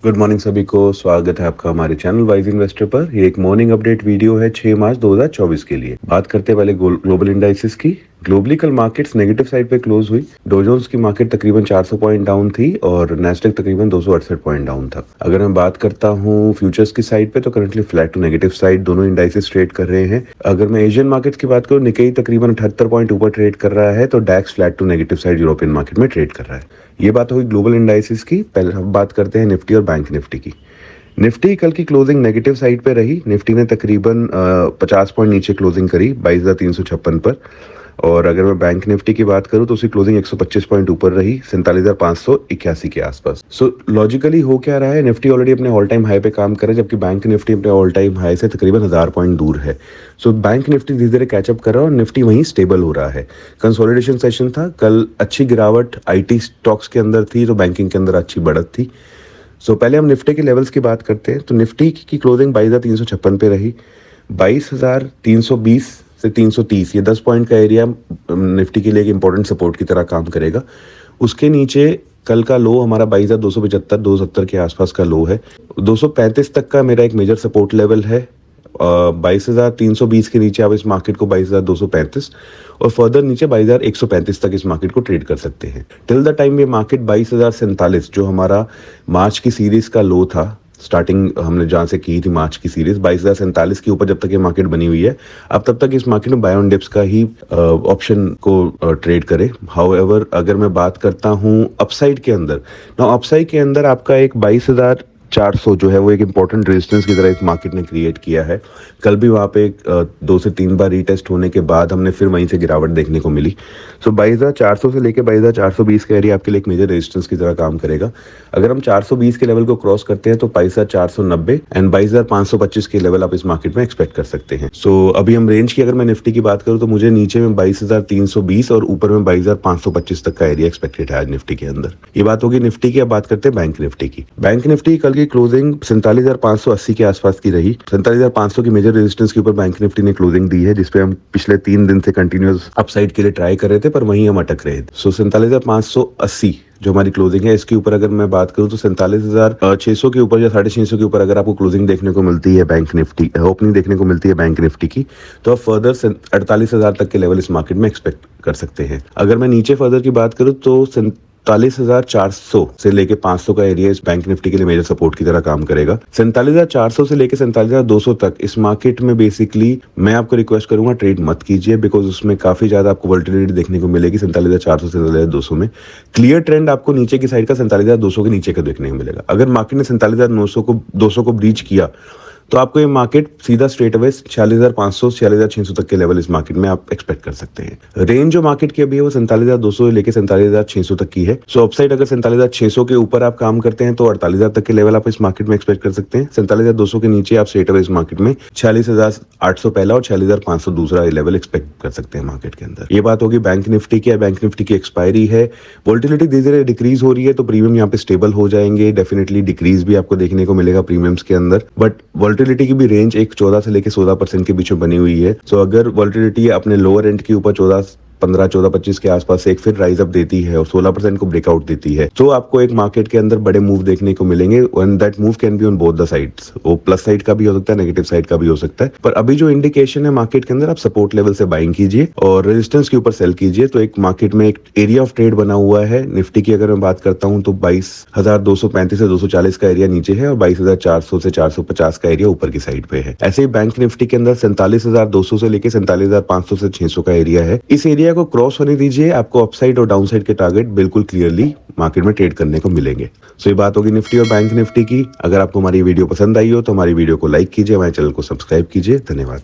Good morning सभी को। स्वागत है आपका हमारे चैनल वाइज इन्वेस्टर पर। ये एक मॉर्निंग अपडेट वीडियो है 6 मार्च 2024 के लिए। बात करते हैं पहले ग्लोबल इंडाइसेस की। ग्लोबली कल मार्केट्स नेगेटिव साइड पे क्लोज हुई। डो जोन्स की मार्केट तकरीबन 400 पॉइंट डाउन थी और नेस्डैक तकरीबन 268 पॉइंट डाउन था। अगर मैं बात करता हूँ फ्यूचर्स की साइड पे तो currently flat to negative side दोनों इंडाइसेस ट्रेड कर रहे हैं। अगर मैं एशियन मार्केट्स की बात करूँ, निकेई तकरीबन 78 पॉइंट ऊपर ट्रेड कर रहा है तो DAX flat to negative side European market में ट्रेड कर रहा है। ये बात होगी ग्लोबल इंडाइसेस की। पहले हम बात करते हैं निफ्टी और बैंक निफ्टी की। निफ्टी कल की क्लोजिंग नेगेटिव साइड पे रही। निफ्टी ने तकरीबन 50 पॉइंट नीचे क्लोजिंग करी 22,356 पर। और अगर मैं बैंक निफ्टी की बात करूं तो उसकी क्लोजिंग 125 पॉइंट ऊपर रही 47,581 के आसपास। सो लॉजिकली हो क्या रहा है, निफ्टी ऑलरेडी अपने ऑल टाइम हाई पे काम कर रहा है जबकि बैंक निफ्टी अपने ऑल टाइम हाई से तकरीबन 1000 पॉइंट दूर है। सो बैंक निफ्टी धीरे धीरे कैचअप कर रहा है और निफ्टी वहीं स्टेबल हो रहा है। कंसोलिडेशन सेशन था कल, अच्छी गिरावट आईटी स्टॉक्स के अंदर थी तो बैंकिंग के अंदर अच्छी बढ़त थी। पहले हम निफ्टी के लेवल्स की बात करते हैं तो निफ्टी की क्लोजिंग 22,356 पे रही। 22,320 से 330 ये 10 पॉइंट का एरिया निफ्टी के लिए एक इंपॉर्टेंट सपोर्ट की तरह काम करेगा। उसके नीचे कल का लो हमारा 22,275 270 के आसपास का लो है। 235 तक का मेरा एक मेजर सपोर्ट लेवल है। 22,320 के नीचे आप इस मार्केट को 22,235 और फर्दर नीचे 22,135 तक इस मार्केट को ट्रेड कर सकते हैं। टिल द टाइम ये मार्केट 22,047 जो हमारा मार्च की सीरीज का लो था, स्टार्टिंग हमने जहां से की थी मार्च की सीरीज 22,047 के ऊपर जब तक ये मार्केट बनी हुई है, अब तब तक इस मार्केट में बाय ऑन डिप्स का ही ऑप्शन को ट्रेड करे। हाउएवर अगर मैं बात करता हूं अपसाइड के अंदर, अपसाइड के अंदर आपका एक 22,400 जो है वो एक इंपॉर्टेंट रेजिस्टेंस की तरह इस मार्केट ने क्रिएट किया है। कल भी वहां पे 2 से 3 बार रीटेस्ट होने के बाद हमने फिर वहीं से गिरावट देखने को मिली। 22,400 से लेके 22,420 का एरिया आपके लिए एक मेजर रेजिस्टेंस की तरह काम करेगा। अगर हम 420 के लेवल को क्रॉस करते हैं तो 22,490 एंड 22,525 के लेवल आप इस मार्केट में एक्सपेक्ट कर सकते हैं। अभी हम रेंज की अगर मैं निफ्टी की बात करूं तो मुझे नीचे में 22,320 और ऊपर में 22,525 तक का एरिया एक्सपेक्टेड है आज निफ्टी के अंदर। ये बात होगी निफ्टी की। अब बात करते हैं बैंक निफ्टी की। बैंक निफ्टी कल की क्लोजिंग 47,580 के आसपास की रही। 47,500 की मेजर रेजिस्टेंस के ऊपर बैंक निफ्टी ने क्लोजिंग दी है, जिसपे हम पिछले 3 दिन से कंटिन्यूअस अपसाइड के लिए ट्राई कर रहे थे पर वहीं हम अटक रहे थे। 47,580 जो हमारी क्लोजिंग है, इसके ऊपर अगर मैं बात करूं तो 47,600 के ऊपर या 650 के ऊपर अगर आपको क्लोजिंग देखने को मिलती है बैंक निफ्टी, ओपनिंग देखने को मिलती है बैंक निफ्टी की, तो आप फर्दर 48,000 तक के लेवल इस मार्केट में एक्सपेक्ट कर सकते हैं। अगर मैं नीचे फर्दर की बात करूं तो 47,400 से लेके 500 का एरिया इस बैंक निफ्टी के लिए मेजर सपोर्ट की तरह काम करेगा। 47,400 से लेके 47,200 तक इस मार्केट में बेसिकली मैं आपको रिक्वेस्ट करूंगा ट्रेड मत कीजिए, बिकॉज उसमें काफी ज्यादा आपको वोलेटिलिटी देखने को मिलेगी। 47,400 से 47,200 में क्लियर ट्रेंड आपको नीचे की साइड का 47,200 के नीचे का देखने को मिलेगा। अगर मार्केट ने 47,200 को ब्रीच किया तो आपको ये मार्केट सीधा स्ट्रेट अवे 46,500 46,600 तक के लेवल इस मार्केट में आप एक्सपेक्ट कर सकते हैं। रेंज जो मार्केट की अभी है वो 47,200 लेके 47,600 तक की है। अपसाइड अगर 47,600 के ऊपर आप काम करते हैं तो 48,000 तक के लेवल आप इस मार्केट में एक्सपेक्ट कर सकते हैं। 47,200 के नीचे आप स्ट्रेट अवे इस मार्केट में 46,800 पहला और 46,500 दूसरा लेवल एक्सपेक्ट कर सकते हैं मार्केट के अंदर। ये बात होगी बैंक निफ्टी की। बैंक निफ्टी की एक्सपायरी है, वोलेटिलिटी धीरे धीरे डिक्रीज हो रही है तो प्रीमियम यहाँ पे स्टेबल हो जाएंगे। डेफिनेटली डिक्रीज भी आपको देखने को मिलेगा प्रीमियम्स के अंदर, बट वोलेटिलिटी की भी रेंज एक 14 से लेके 16% के बीच में बनी हुई है। अगर वोलेटिलिटी अपने लोअर एंड के ऊपर 14-15-14-25 के आसपास एक फिर राइज अप देती है और 16% को ब्रेकआउट देती है तो आपको एक मार्केट के अंदर बड़े मूव देखने को मिलेंगे। And that move can be on both the sides. वो प्लस साइड का भी हो सकता है, नेगेटिव साइड का भी हो सकता है। पर अभी जो इंडिकेशन है मार्केट के अंदर, आप सपोर्ट लेवल से बाइंग कीजिए और रेजिस्टेंस के ऊपर सेल कीजिए। तो एक मार्केट में एक एरिया ऑफ ट्रेड बना हुआ है। निफ्टी की अगर मैं बात करता हूं तो 22,235 से 240 का एरिया नीचे है और 22,400 से 450 का एरिया ऊपर की साइड पे है। ऐसे ही बैंक निफ्टी के अंदर 47,200 से लेके 47,500 से 600 का एरिया है। इस एरिया को क्रॉस होने दीजिए, आपको अपसाइड और डाउनसाइड के टारगेट बिल्कुल क्लियरली मार्केट में ट्रेड करने को मिलेंगे। ये बात होगी निफ्टी और बैंक निफ्टी की। अगर आपको हमारी वीडियो पसंद आई हो तो हमारी वीडियो को लाइक कीजिए, हमारे चैनल को सब्सक्राइब कीजिए। धन्यवाद।